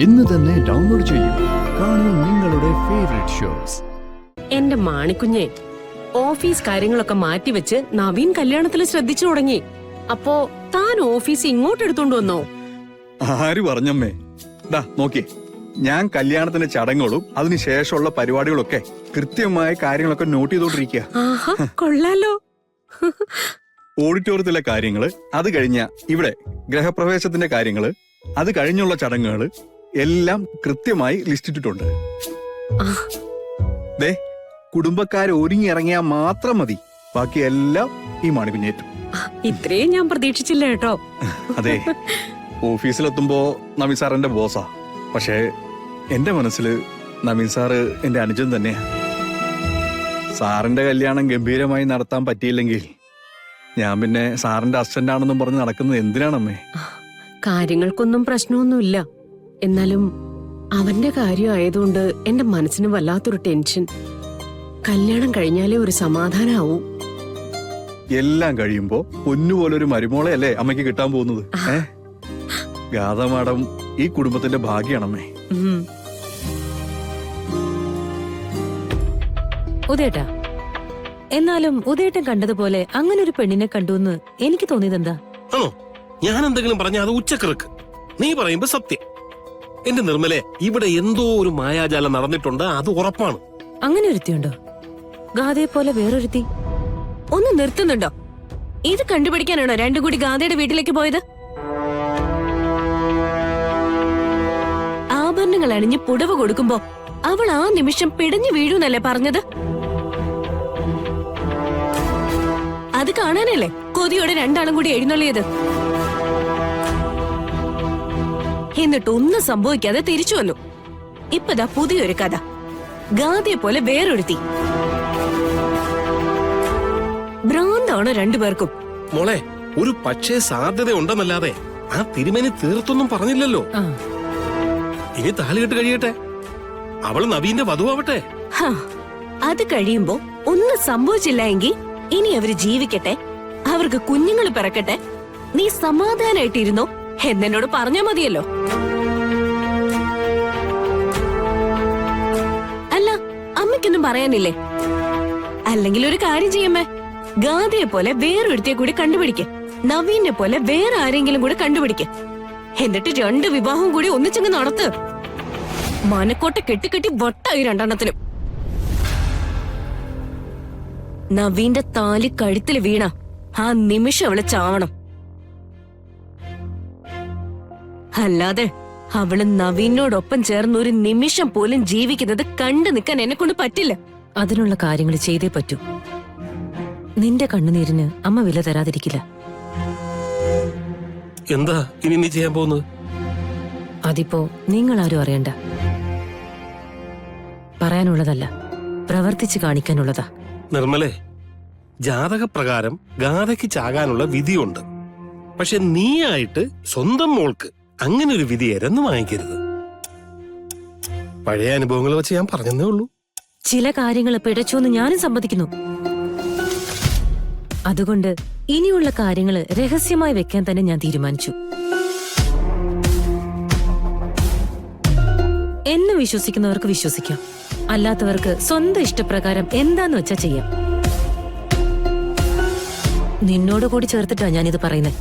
ഇന്ന് തന്നെ ഡൗൺലോഡ് ചെയ്യൂ. കാണൂ നിങ്ങളുടെ ഫേവറേറ്റ് ഷോസ്. എന്റെ മാണിക്കുഞ്ഞെ, ഓഫീസ് കാര്യങ്ങളൊക്കെ മാറ്റിവെച്ച് നവീൻ കല്യാണത്തിൽ ശ്രദ്ധിച്ചു തുടങ്ങി. അപ്പോ താൻ ഓഫീസ് ഇങ്ങോട്ട് എടുത്തോണ്ട് വന്നോ? ആര് പറഞ്ഞമ്മേ? ദാ നോക്കിയേ, ഞാൻ കല്യാണത്തിന്റെ ചടങ്ങുകളും അതിനുശേഷമുള്ള പരിപാടികളൊക്കെ കൃത്യമായ കാര്യങ്ങളൊക്കെ നോട്ട് ചെയ്തോണ്ടിരിക്കുക. ആഹാ, കൊള്ളാലോ. ഓഡിറ്റോറിയത്തിലെ കാര്യങ്ങള്, അത് കഴിഞ്ഞ ഇവിടെ ഗ്രഹപ്രവേശത്തിന്റെ കാര്യങ്ങള്, അത് കഴിഞ്ഞുള്ള ചടങ്ങുകള് എല്ലാം കൃത്യമായി ലിസ്റ്റ് ഇട്ടിട്ടുണ്ട്. ദേ, കുടുംബക്കാര് ഒരുങ്ങി ഇറങ്ങിയാൽ മാത്രം മതി, ബാക്കി എല്ലാം ഈ മാണിക്കുഞ്ഞേറ്റും. ഇത്രയും ഞാൻ പ്രതീക്ഷിച്ചില്ല കേട്ടോ. അതെ, ഓഫീസിലെത്തുമ്പോ നവീൻ സാറിന്റെ ബോസാ. പക്ഷേ എന്റെ മനസ്സില് നവീൻ സാറ് എന്റെ അനുജൻ തന്നെയാ. സാറിന്റെ കല്യാണം ഗംഭീരമായി നടത്താൻ പറ്റിയില്ലെങ്കിൽ ഞാൻ പിന്നെ സാറിന്റെ അസിസ്റ്റന്റ് ആണെന്നും പറഞ്ഞ് നടക്കുന്നത് എന്തിനാണമ്മേ? കാര്യങ്ങൾക്കൊന്നും പ്രശ്നമൊന്നുമില്ല. എന്നാലും അവന്റെ കാര്യം ആയതുകൊണ്ട് എന്റെ മനസ്സിന് വല്ലാത്തൊരു ടെൻഷൻ. കല്യാണം കഴിഞ്ഞാലേ ഒരു സമാധാനാവൂ. എല്ലാം കഴിയുമ്പോ പൊന്നുപോലൊരു മരുമോളെ അല്ലേ അമ്മയ്ക്ക് കിട്ടാൻ പോകുന്നത്? ഗാഥ മാഡം ഈ കുടുംബത്തിന്റെ ഭാഗ്യാണമ്മേ. ഉദയേട്ടാ, എന്നാലും ഉദയേട്ടൻ കണ്ടതുപോലെ അങ്ങനെ ഒരു പെണ്ണിനെ കണ്ടുവെന്ന് എനിക്ക് തോന്നിയതെന്താ? ആണോ? ഞാൻ എന്തെങ്കിലും പറഞ്ഞ അത് ഉച്ചക്കിറക്ക്. നീ പറയുമ്പോ സത്യം. എന്റെ നിർമ്മലെ, ഇവിടെ എന്തോ ഒരു മായാജാലം നടന്നിട്ടുണ്ട്, അത് ഉറപ്പാണ്. അങ്ങനെ ഒരുത്തിയുണ്ടോ? ഗാഥയെ പോലെ വേറൊരുത്തി? ഒന്ന് നിർത്തുന്നുണ്ടോ? ഇത് കണ്ടുപിടിക്കാനാണോ രണ്ടും കൂടി ഗാന്ധയുടെ വീട്ടിലേക്ക് പോയത്? ആഭരണങ്ങൾ അണിഞ്ഞ് പുടവ കൊടുക്കുമ്പോ അവൾ ആ നിമിഷം പിടഞ്ഞു വീഴൂന്നല്ലേ പറഞ്ഞത്? അത് കാണാനല്ലേ കൊതിയോടെ രണ്ടാളും കൂടി എഴുന്നള്ളിയത്? എന്നിട്ട് ഒന്നും സംഭവിക്കാതെ തിരിച്ചു വന്നു. ഇപ്പതാ പുതിയൊരു കഥ. ഗാന്ധിയെ പോലെ വേറൊരുത്തി. ഭ്രാന്താണ് രണ്ടുപേർക്കും. മോളെ, ഒരു പക്ഷേ സാധ്യത ഉണ്ടെന്നല്ലാതെ ആ തിരുമേനി തീർത്തൊന്നും പറഞ്ഞില്ലല്ലോ. ഇനി താലികെട്ട് കഴിയട്ടെ, അവള് നവീന്റെ വധുവാവട്ടെ. അത് കഴിയുമ്പോ ഒന്നും സംഭവിച്ചില്ല എങ്കിൽ ഇനി അവര് ജീവിക്കട്ടെ, അവർക്ക് കുഞ്ഞുങ്ങൾ പിറക്കട്ടെ, നീ സമാധാനായിട്ടിരുന്നോ എന്നോട് പറഞ്ഞാ മതിയല്ലോ. അല്ല, അമ്മയ്ക്കൊന്നും പറയാനില്ലേ? അല്ലെങ്കിൽ ഒരു കാര്യം ചെയ്യമ്മേ, ഗാന്ധിയെ പോലെ വേറൊരുത്തിയെ കൂടി കണ്ടുപിടിക്ക്, നവീനെ പോലെ വേറെ ആരെങ്കിലും കൂടി കണ്ടുപിടിക്ക്. എന്നിട്ട് രണ്ട് വിവാഹം കൂടി ഒന്നിച്ചങ്ങ് നടത്ത്. മനക്കോട്ട കെട്ടിക്കെട്ടി വട്ടായി രണ്ടെണ്ണത്തിനും. നവീന്റെ താലി കഴുത്തിൽ വീണ ആ നിമിഷം അവള് ചാവണം. അല്ലാതെ അവള് നവീനോടൊപ്പം ചേർന്ന് ഒരു നിമിഷം പോലും ജീവിക്കുന്നത് കണ്ടു നിൽക്കാൻ എന്നെ കൊണ്ട് പറ്റില്ല. അതിനുള്ള കാര്യങ്ങൾ ചെയ്തേ പറ്റൂ. നിന്റെ കണ്ണുനീരിന് അമ്മ വില തരാതിരിക്കില്ല. എന്താ ഇനി നീ ചെയ്യാൻ പോകുന്നത്? അതിപ്പോ നിങ്ങളാരും അറിയണ്ട. പറയാനുള്ളതല്ല, പ്രവർത്തിച്ച് കാണിക്കാനുള്ളതാ. നിർമ്മലെ, ജാതകപ്രകാരം ഗാഥയ്ക്ക് ചാകാനുള്ള വിധിയുണ്ട്. പക്ഷെ നീയായിട്ട് സ്വന്തം മോൾക്ക് അങ്ങനെ ഒരു വിധി എരന്ന് വാങ്ങിക്കരുത്. പഴയ അനുഭവങ്ങൾ വെച്ച് ഞാൻ പറഞ്ഞതേ ഉള്ളൂ. ചില കാര്യങ്ങൾ പിഴച്ചോന്ന് ഞാനും സമ്മതിക്കുന്നു. അതുകൊണ്ട് ഇനിയുള്ള കാര്യങ്ങൾ രഹസ്യമായി വെക്കാൻ തന്നെ ഞാൻ തീരുമാനിച്ചു. എന്നെ വിശ്വസിക്കുന്നവർക്ക് വിശ്വസിക്കാം, അല്ലാത്തവർക്ക് സ്വന്തം ഇഷ്ടപ്രകാരം എന്താന്ന് വെച്ചാ ചെയ്യാം. നിന്നോട് കൂടി ചേർത്തിട്ടാ ഞാനിത് പറയുന്നത്.